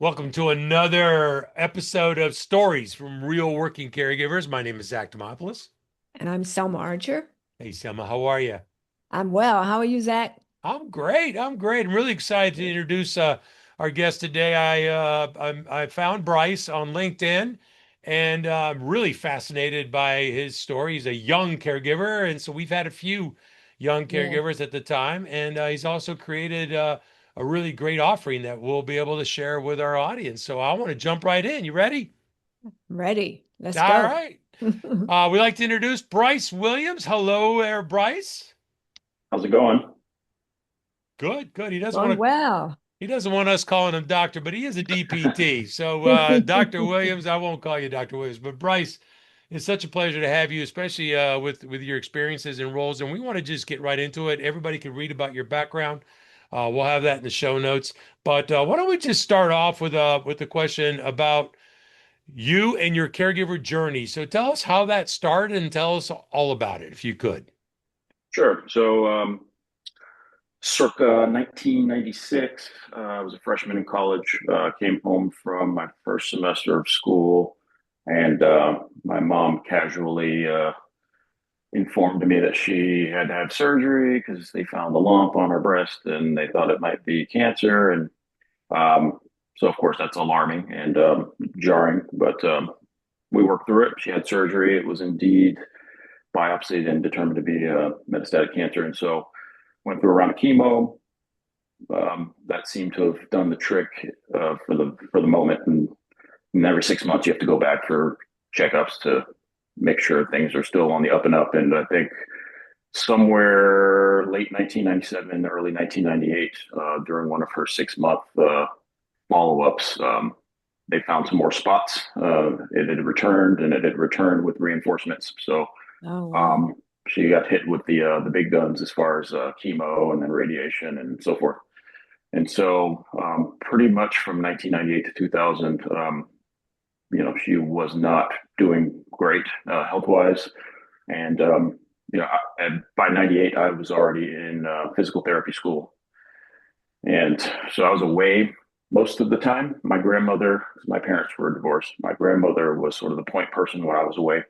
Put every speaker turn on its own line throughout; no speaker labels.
Welcome to another episode of Stories from Real Working Caregivers. My name is Zach Demopoulos.
And I'm Selma Archer.
Hey, Selma, how are you?
I'm well. How are you, Zach?
I'm great. I'm great. I'm really excited to introduce our guest today. I found Bryce on LinkedIn, and I'm really fascinated by his story. He's a young caregiver, and so we've had a few young
Yeah,
caregivers at the time, and he's also created a really great offering that we'll be able to share with our audience. So I want to jump right in. You ready?
ready. Let's
All
go.
right. We'd like to introduce Bryce Williams. Hello there, Bryce.
How's it going?
Good, good.
Going well.
He doesn't want us calling him doctor, but he is a DPT. So, Dr. Williams, I won't call you Dr. Williams, but Bryce, it's such a pleasure to have you, especially with your experiences and roles. And we want to just get right into it. Everybody can read about your background. We'll have that in the show notes. But why don't we just start off with a question about you and your caregiver journey? So tell us how that started and tell us all about it, if you could.
Sure. Circa 1996, I was a freshman in college. Came home from my first semester of school, and my mom casually informed me that she had to have surgery because they found a lump on her breast and they thought it might be cancer. And so, of course, that's alarming and jarring, but we worked through it. She had surgery. It was indeed biopsied and determined to be metastatic cancer. And so went through a round of chemo. That seemed to have done the trick for the moment. And every 6 months, you have to go back for checkups to make sure things are still on the up and up. And I think somewhere late 1997, early 1998, during one of her 6 month follow-ups, they found some more spots. It had returned, and it had returned with reinforcements. So
Oh, wow.
um, she got hit with the big guns as far as chemo and then radiation and so forth. And so, pretty much from 1998 to 2000, she was not doing great health wise. And by 98, I was already in physical therapy school, and so I was away most of the time. My parents were divorced. My grandmother was sort of the point person when I was away.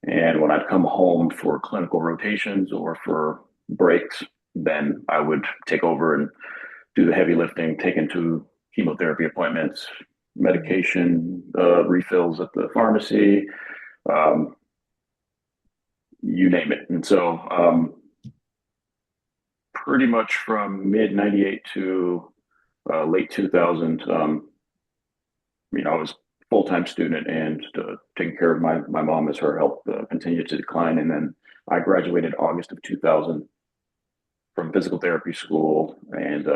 And when I'd come home for clinical rotations or for breaks, then I would take over and do the heavy lifting, take into chemotherapy appointments, medication refills at the pharmacy, um, you name it. And so, pretty much from mid 98 to late 2000, I was full time student and taking care of my mom as her health continued to decline. And then I graduated August of 2000 from physical therapy school, and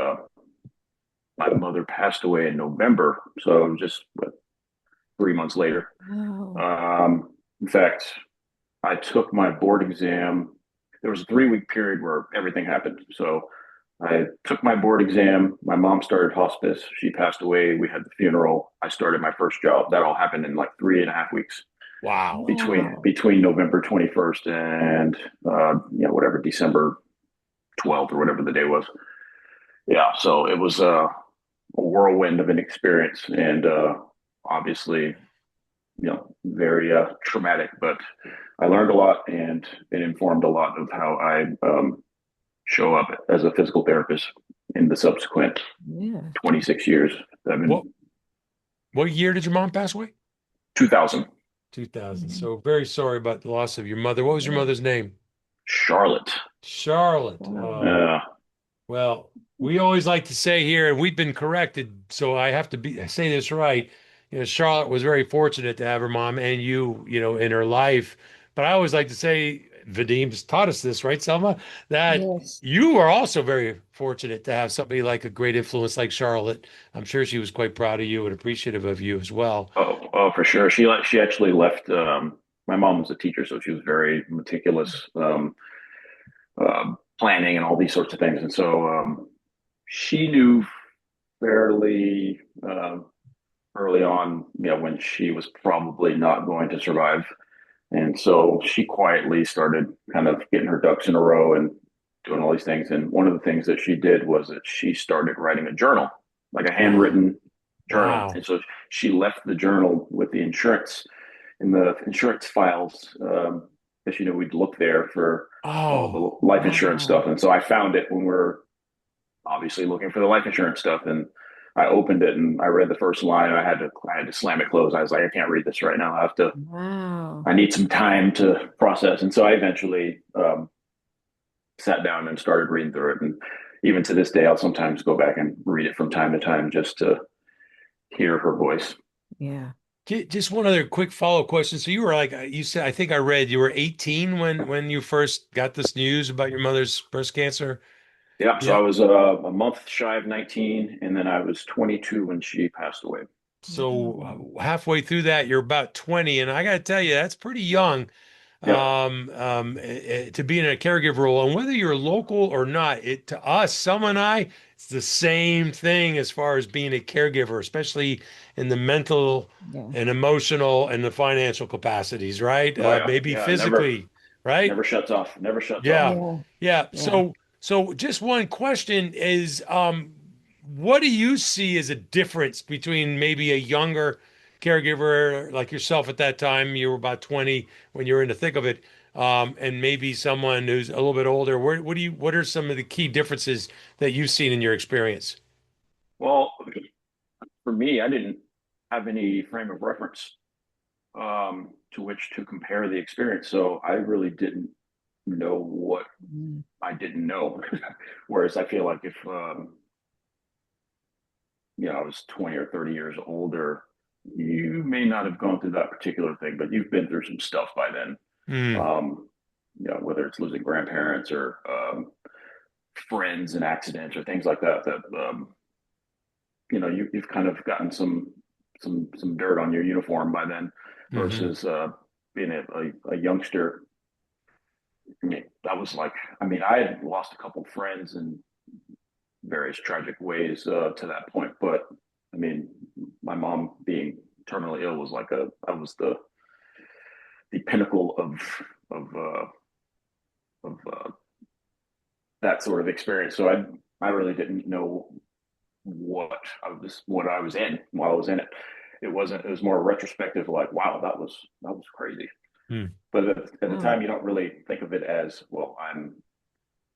my mother passed away in November. So just 3 months later.
Oh,
In fact, I took my board exam. There was a 3 week period where everything happened. So I took my board exam. My mom started hospice. She passed away. We had the funeral. I started my first job. That all happened in like 3.5 weeks
Wow.
wow.
between November 21st and whatever, December 12th or whatever the day was. Yeah, so it was a whirlwind of an experience, and obviously, very traumatic. But I learned a lot, and it informed a lot of how I show up as a physical therapist in the subsequent
Yeah.
26 years. I
What
mean,
what year did your mom pass away?
2000,
2000.
Mhm.
So very sorry about the loss of your mother. What was your
Yeah.
mother's name?
Charlotte.
Charlotte.
Wow.
Uh,
Well, we always like to say here, and we've been corrected, so I have to say this right. Charlotte was very fortunate to have her mom and you, in her life. But I always like to say, Vadim's taught us this, right, Selma? That
Yes.
you are also very fortunate to have somebody like a great influence like Charlotte. I'm sure she was quite proud of you and appreciative of you as well.
oh, for sure. She actually left. My mom was a teacher, so she was very meticulous, planning and all these sorts of things. And so she knew fairly early on, when she was probably not going to survive. And so she quietly started kind of getting her ducks in a row and doing all these things. And one of the things that she did was that she started writing a journal, like a
Wow.
handwritten. journal.
Wow.
And so she left the journal with the insurance in the insurance files. Because, we'd look there for all
Oh,
the life insurance
Wow.
stuff. And so I found it when we were obviously looking for the life insurance stuff. And I opened it and I read the first line and I had to slam it closed. I was like, I can't read this right now.
Wow.
I need some time to process. And so I eventually sat down and started reading through it. And even to this day, I'll sometimes go back and read it from time to time just to hear her voice.
Yeah.
Just one other quick follow-up question. So you were like you said, I think I read you were 18 when you first got this news about your mother's breast cancer.
Yeah, so
Yeah.
I was a month shy of 19, and then I was 22 when she passed away.
Wow.
So halfway through that, you're about 20, and I got to tell you, that's pretty young
Yep.
to be in a caregiver role. And whether you're local or not, it to us, Selma and I, it's the same thing as far as being a caregiver, especially in the mental
Yeah.
and emotional and the financial capacities, right?
Oh yeah,
Maybe
yeah. Never,
physically, right?
never shuts off. Never shuts off.
Yeah.
Yeah.
Yeah.
Yeah.
So just one question is, what do you see as a difference between maybe a younger caregiver like yourself at that time, you were about 20 when you were in the thick of it, and maybe someone who's a little bit older? What are some of the key differences that you've seen in your experience?
Well, for me, I didn't have any frame of reference to which to compare the experience, so I really didn't know what
Mm.
I didn't know. Whereas I feel like if I was 20 or 30 years older, you may not have gone through that particular thing, but you've been through some stuff by then.
Mm,
Whether it's losing grandparents or friends and accidents or things like that, you've kind of gotten some dirt on your uniform by then,
hmm
versus being a youngster. I mean, that was like, I mean, I had lost a couple of friends in various tragic ways to that point, but I mean, my mom being terminally ill was that was the pinnacle of that sort of experience. So I really didn't know what I was in while I was in it. It was more retrospective, like, wow, that was crazy.
mm,
But at the
Wow.
time, you don't really think of it as, well, I'm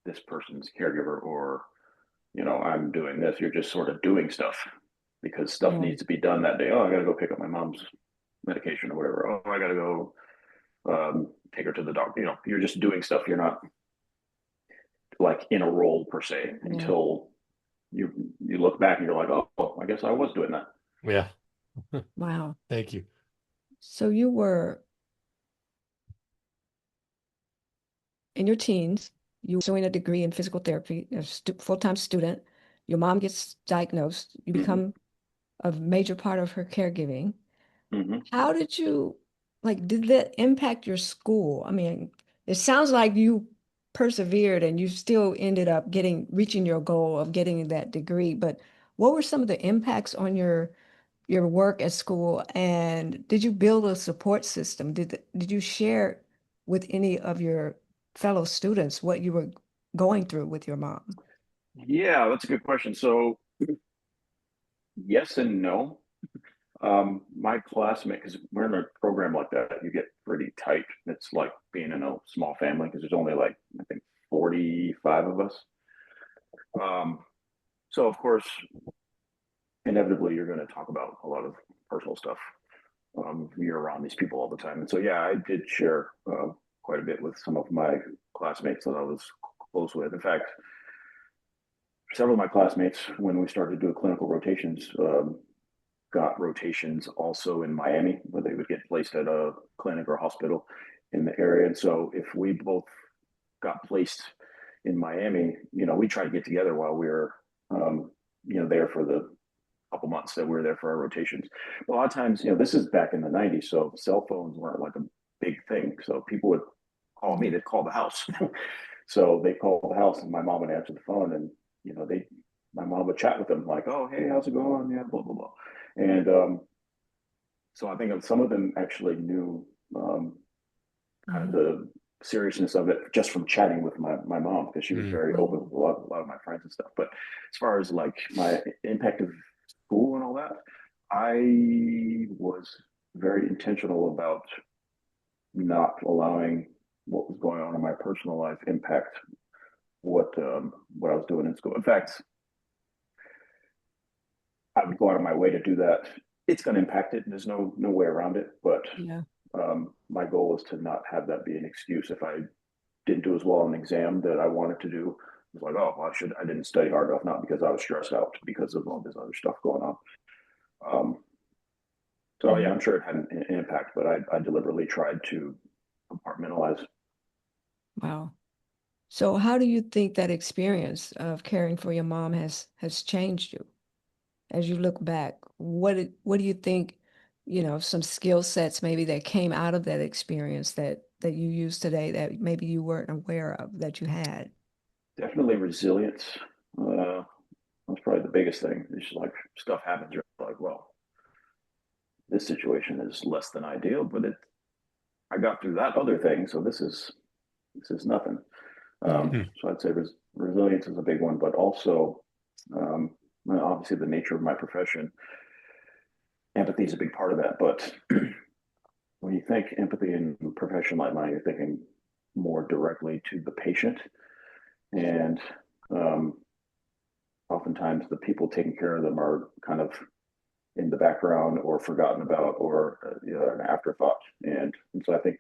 this person's caregiver, or I'm doing this. You're just sort of doing stuff because stuff
Yeah.
needs to be done that day. Oh, I got to go pick up my mom's medication or whatever. Oh, I got to go take her to the doctor. You're just doing stuff. You're not like in a role per se
Yeah.
until you look back and you're like, oh, I guess I was doing that.
yeah.
Wow.
Thank you.
So you were in your teens, you were pursuing a degree in physical therapy, a full-time student. Your mom gets diagnosed. You
Mm-hmm.
become a major part of her caregiving.
Mm-hmm.
How did you, like, did that impact your school? I mean, it sounds like you persevered and you still ended up reaching your goal of getting that degree, but what were some of the impacts on your work at school? And did you build a support system? Did you share with any of your fellow students what you were going through with your mom?
Yeah, that's a good question. So yes and no. My classmate, because we're in a program like that, you get pretty tight. It's like being in a small family because there's only like, I think, 45 of us. Um, so of course, inevitably, you're going to talk about a lot of personal stuff. You're around these people all the time, and so yeah, I did share quite a bit with some of my classmates that I was close with. In fact, several of my classmates, when we started to do clinical rotations, got rotations also in Miami, where they would get placed at a clinic or a hospital in the area. And so if we both got placed in Miami, we tried to get together while we were, there for the couple months that we were there for our rotations. But a lot of times, this is back in the 90s, so cell phones weren't like a big thing. So people would call me,
Yeah.
they'd call the house. So they called the house and my mom would answer the phone, and, my mom would chat with them like, oh, hey, how's it going? Yeah, blah, blah, blah. And so I think some of them actually knew kind of
Mhm.
the seriousness of it just from chatting with my mom, because she was
Mm,
very open
Wow.
with a lot of my friends and stuff. But as far as like my impact of school and all that, I was very intentional about not allowing what was going on in my personal life impact what I was doing in school. In fact, I would go out of my way to do that. It's going to impact it. There's no way around it. But
Yeah.
my goal is to not have that be an excuse. If I didn't do as well on an exam that I wanted to do, it was like, oh, well, I didn't study hard enough, not because I was stressed out, because of all this other stuff going on. So yeah,
Mhm.
I'm sure it had an impact, but I deliberately tried to compartmentalize.
Wow. So how do you think that experience of caring for your mom has changed you as you look back? What do you think, some skill sets maybe that came out of that experience that you use today that maybe you weren't aware of that you had?
Definitely resilience. That's probably the biggest thing. It's just like stuff happens. You're like, well, this situation is less than ideal, but I got through that other thing, so this is nothing.
Yeah.
Hmm.
So I'd say resilience is a big one, but also um, obviously the nature of my profession, empathy is a big part of that. But when you think empathy in a profession like mine, you're thinking more directly to the patient, and um, oftentimes the people taking care of them are kind of in the background or forgotten about or an afterthought. And so I think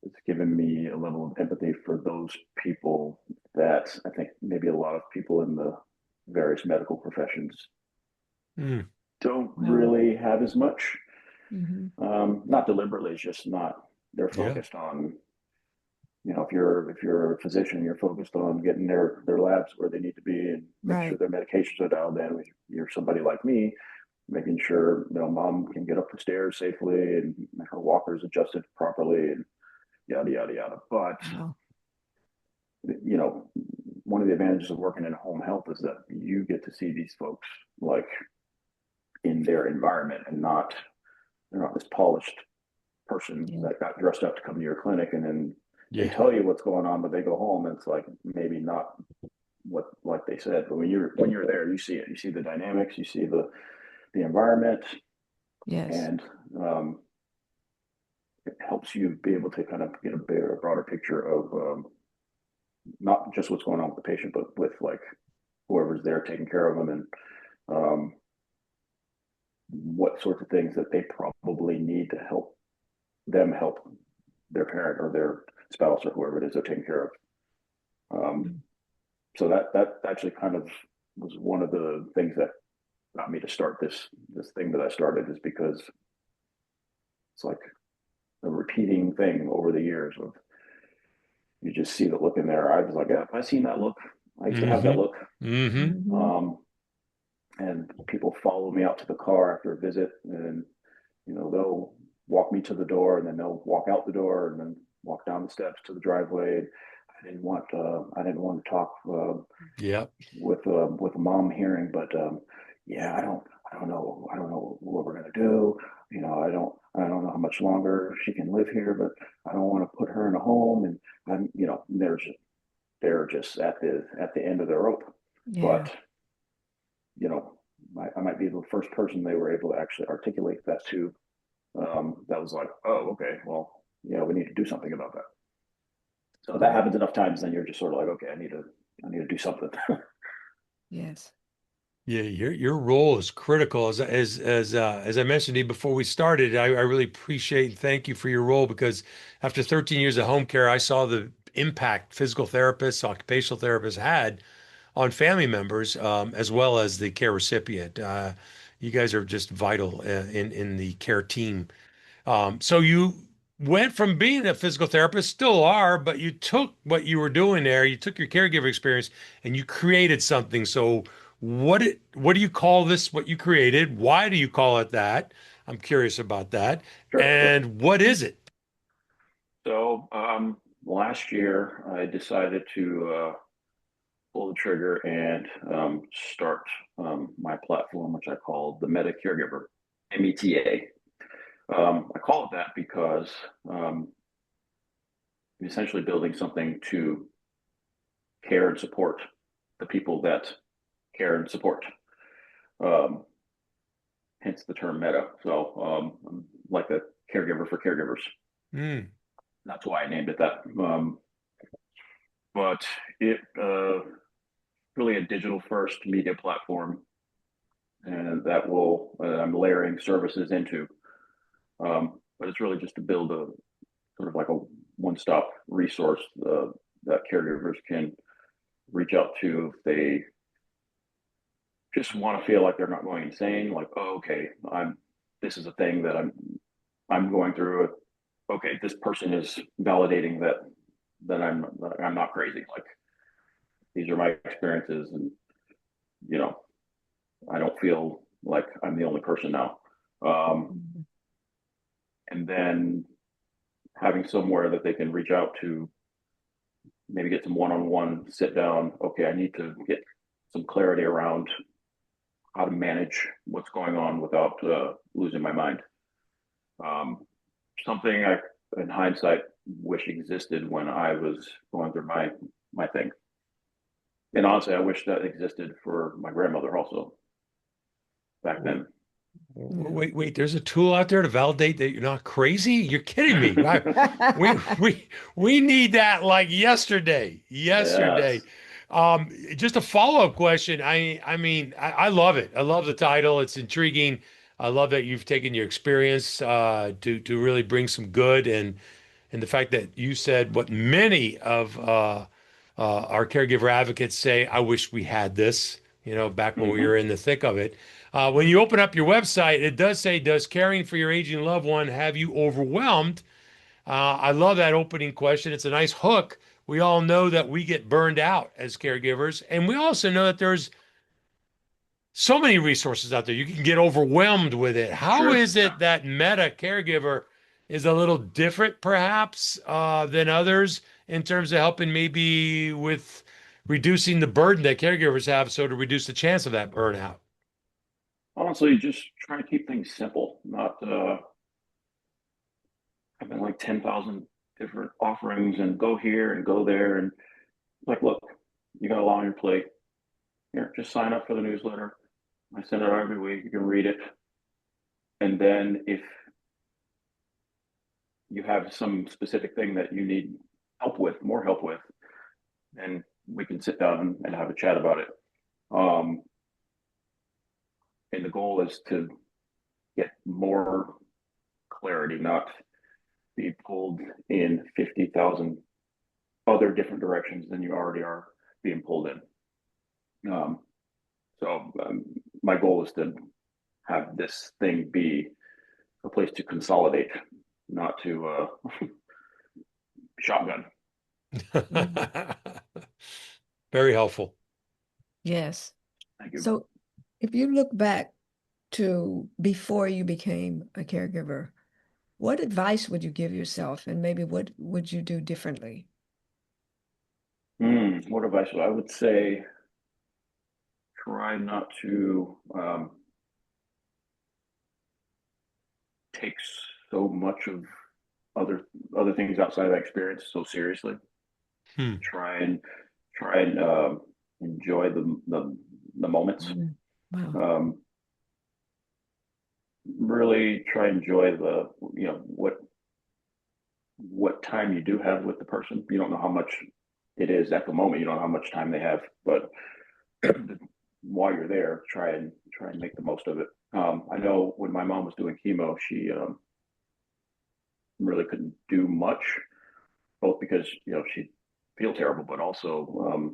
it's given me a level of empathy for those people that I think maybe a lot of people in the various medical professions
Mm.
don't
Wow.
really have as much.
Hmm.
Not deliberately, it's just not. They're
Yeah.
focused on, if you're a physician, you're focused on getting their labs where they need to be and make sure
Right.
their medications are dialed in. If you're somebody like me, making sure mom can get up the stairs safely and her walker's adjusted properly and yada yada yada. But
Wow.
you know, one of the advantages of working in home health is that you get to see these folks like in their environment and not they're not this polished person
Yeah.
that got dressed up to come to your clinic and then they
Yeah.
tell you what's going on, but they go home and it's like maybe not what like they said. But when you're there, you see it. You see the dynamics, you see the environment,
Yes.
and um, it helps you be able to kind of get a bigger, broader picture of not just what's going on with the patient, but with like whoever's there taking care of them and um, what sorts of things that they probably need to help them help their parent or their spouse or whoever it is they're taking care of. Um,
Mm.
so that actually kind of was one of the things that got me to start this thing that I started is because it's like a repeating thing over the years of you just see the look in their eyes like, yeah, have I seen that look? I used to have that
Hmm.
look.
Hmm.
Hmm.
Um, and people follow me out to the car after a visit and they'll walk me to the door and then they'll walk out the door and then walk down the steps to the driveway. I didn't want to talk
Yeah.
with mom hearing, but yeah, I don't know what we're gonna do. I don't know how much longer she can live here, but I don't want to put her in a home. And they're just at the end of their rope.
Yeah.
But you know, I might be the first person they were able to actually articulate that to. That was like, oh, okay, well, yeah, we need to do something about that. So that
Wow.
happens enough times, then you're just sort of like, okay, I need to do something.
Yes.
Yeah, your role is critical. As I mentioned to you before we started, I really appreciate and thank you for your role because after 13 years of home care, I saw the impact physical therapists, occupational therapists had on family members, as well as the care recipient. You guys are just vital in the care team. So you went from being a physical therapist, still are, but you took what you were doing there, you took your caregiver experience and you created something. So what do you call this, what you created? Why do you call it that? I'm curious about that.
Sure, sure.
And what is it?
So last year, I decided to pull the trigger and start my platform, which I call the Meta Caregiver, META. I call it that because um, I'm essentially building something to care and support the people that care and support. hence the term meta. So I'm like a caregiver for caregivers.
Mm.
That's why I named it that. But it really a digital first media platform, and that will I'm layering services into. But it's really just to build a sort of like a one-stop resource that caregivers can reach out to if they just want to feel like they're not going insane. Like, oh, okay, this is a thing that I'm going through. Okay, this person is validating that I'm not crazy. Like, these are my experiences, and you know, I don't feel like I'm the only person now.
Mhm.
And then having somewhere that they can reach out to, maybe get some one-on-one sit down. Okay, I need to get some clarity around how to manage what's going on without losing my mind. Um, Something I, in hindsight, wish existed when I was going through my thing. And honestly, I wish that existed for my grandmother also back then.
Yeah.
Wait, there's a tool out there to validate that you're not crazy? You're kidding me. We we need that like yesterday.
Yes.
Yesterday. Just a follow-up question. I mean, I love it. I love the title. It's intriguing. I love that you've taken your experience to really bring some good, and the fact that you said what many of our caregiver advocates say, I wish we had this, back when we
Mm-hmm.
were in the thick of it. When you open up your website, it does say, does caring for your aging loved one have you overwhelmed? I love that opening question. It's a nice hook. We all know that we get burned out as caregivers, and we also know that there's so many resources out there. You can get overwhelmed with it. How
True.
is it that meta caregiver is a little different, perhaps, than others in terms of helping maybe with reducing the burden that caregivers have, so to reduce the chance of that burnout?
Honestly, just trying to keep things simple, not having like 10,000 different offerings and go here and go there. And like, look, you got a lot on your plate. Here, just sign up for the newsletter. I send it out every week. You can read it. And then if you have some specific thing that you need help with, more help with, then we can sit down and have a chat about it. Um, and the goal is to get more clarity, not be pulled in 50,000 other different directions than you already are being pulled in. Um, so my goal is to have this thing be a place to consolidate, not to shotgun.
Mhm.
Very helpful.
Yes.
Thank you.
So if you look back to before you became a caregiver, what advice would you give yourself, and maybe what would you do differently?
What advice? I would say try not to take so much of other other things outside of that experience so seriously.
Hmm.
Try and enjoy the moments.
Mm. Wow.
Um, really try and enjoy the what time you do have with the person. You don't know how much it is at the moment. You don't know how much time they have, but while you're there, try and make the most of it. I know when my mom was doing chemo, she really couldn't do much, both because she feel terrible, but also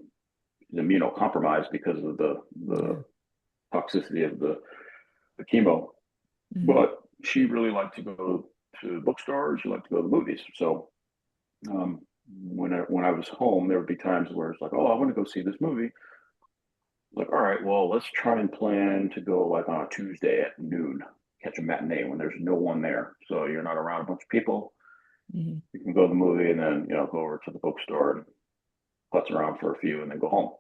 she's immunocompromised because of the
Yeah.
toxicity of the chemo.
Mhm.
But she really liked to go to bookstores. She liked to go to the movies. So when I was home, there would be times where it's like, oh, I want to go see this movie. Like, all right, well, let's try and plan to go like on a Tuesday at noon, catch a matinee when there's no one there. So you're not around a bunch of people.
Mhm.
You can go to the movie and then, go over to the bookstore and putz around for a few and then go home.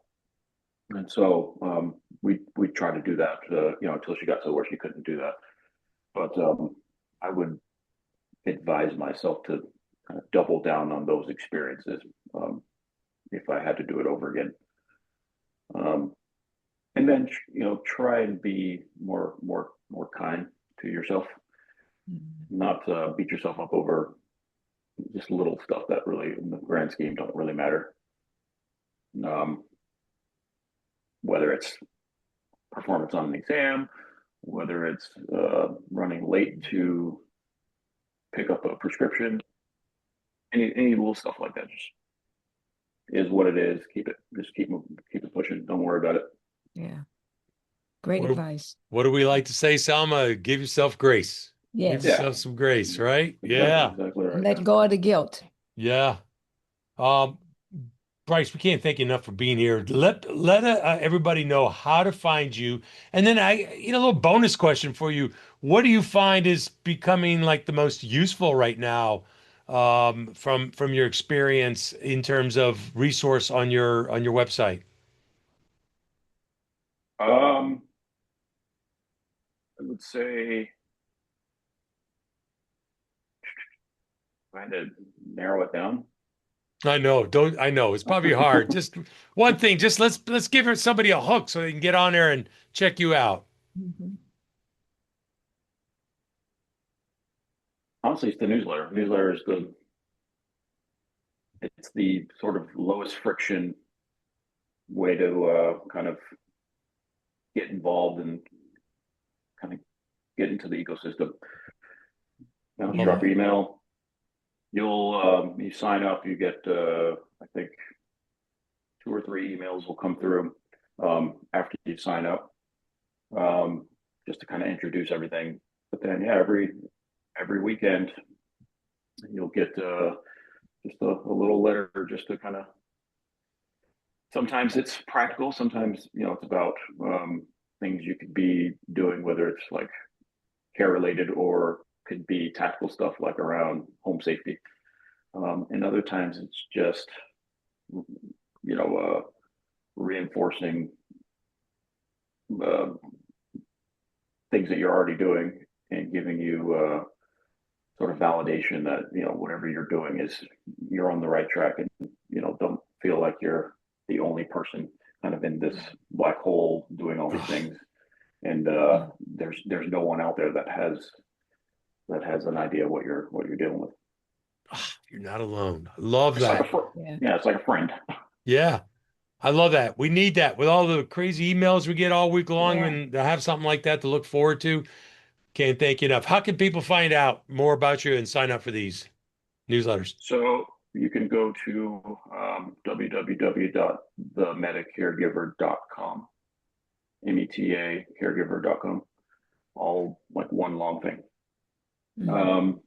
And so we tried to do that, until she got to where she couldn't do that. But I would advise myself to kind of double down on those experiences um, if I had to do it over again. Um, and then try and be more kind to yourself,
Mhm.
not beat yourself up over just little stuff that really in the grand scheme don't really matter. um, whether it's performance on an exam, whether it's running late to pick up a prescription, any little stuff like that just is what it is. Keep it pushing. Don't worry about it.
Yeah. Great
What,
advice.
what do we like to say, Selma? Give yourself grace. Give
Yes.
Yeah,
yourself some grace, right? Yeah.
exactly
And
right.
let go of the guilt.
Yeah. Um, Bryce, we can't thank you enough for being here. Let everybody know how to find you. And then a little bonus question for you. What do you find is becoming like the most useful right now, from your experience in terms of resource on your website?
Um, I would say if I had to narrow it down.
I know, don't I know it's probably hard. Just one thing, just let's give somebody a hook so they can get on there and check you out.
Mhm.
Honestly, it's the newsletter. Newsletter is it's the sort of lowest friction way to kind of get involved and kind of get into the ecosystem. Now, just
Love
drop
that.
your email. You sign up. You get I think 2 or 3 emails will come through after you sign up, just to kind of introduce everything. But then, yeah, every weekend you'll get just a little letter just to kind of. Sometimes it's practical. Sometimes it's about things you could be doing, whether it's like care related or could be tactical stuff like around home safety. And other times it's just reinforcing uh, things that you're already doing and giving you sort of validation that whatever you're doing is you're on the right track, and don't feel like you're the only person kind of in this black hole doing all these things, and
Yeah.
there's no one out there that has an idea what you're dealing with.
You're not alone. I love
It's like a
that.
friend.
Yeah.
Yeah, it's like a friend.
Yeah. I love that. We need that with all the crazy emails we get all week long,
Yeah.
and to have something like that to look forward to. Can't thank you enough. How can people find out more about you and sign up for these newsletters?
So you can go to www.themetacaregiver.com, META caregiver.com, all like one long thing.
Mhm.
Um,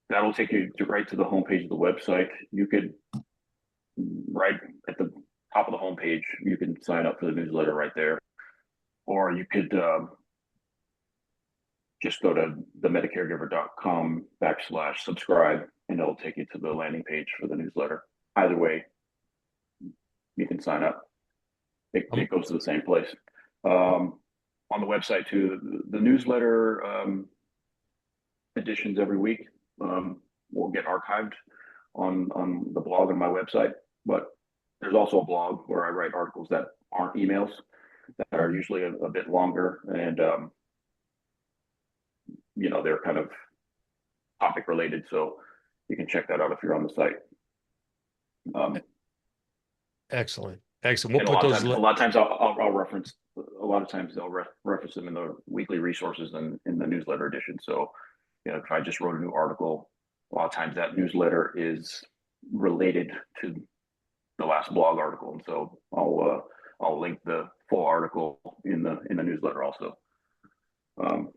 that'll take you right to the homepage of the website. You could, right at the top of the homepage, you can sign up for the newsletter right there. Or you could just go to themetacaregiver.com/subscribe, and it'll take you to the landing page for the newsletter. Either way, you can sign up. It
Um,
goes to the same place. On the website too, the newsletter editions every week will get archived on the blog on my website. But there's also a blog where I write articles that aren't emails, that are
Mhm.
usually a bit longer, and they're kind of topic related. So you can check that out if you're on the site. Um,
Excellent. Excellent. We'll
and
put those.
a lot of times I'll reference. A lot of times they'll reference them in the weekly resources and in the newsletter edition. So, if I just wrote a new article, a lot of times that newsletter is related to the last blog article, and so I'll link the full article in the newsletter also. Um,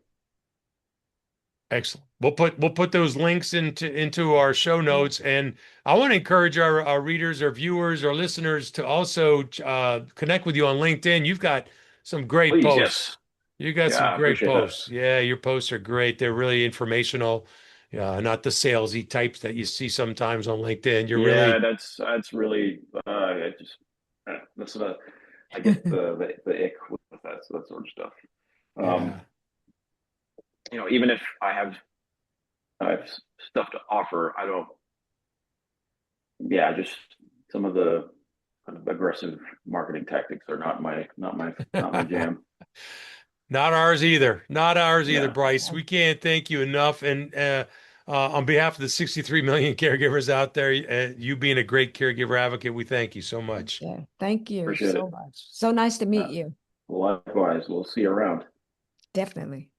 Excellent. We'll put those links into our show
Yeah.
notes, and I want to encourage our readers, our viewers, our listeners to also connect with you on LinkedIn. You've got some great
please,
posts.
yes,
You got
yeah,
some
I
great
appreciate that.
posts. Yeah, your posts are great. They're really informational. Not the salesy types that you see sometimes on LinkedIn. You're
Yeah,
really,
that's really I just that's what I get the ick with that sort of stuff. Um,
yeah.
Even if I have stuff to offer, I don't. Yeah, just some of the kind of aggressive marketing tactics are not my jam.
Not ours either. Not ours either,
Yeah,
Bryce. We can't thank you enough. And on behalf of the 63 million caregivers out there, you being a great caregiver advocate, we thank you so much.
Yeah. Thank you
appreciate
so
it.
much. So nice to meet
Uh,
you.
Likewise, we'll see you around.
Definitely.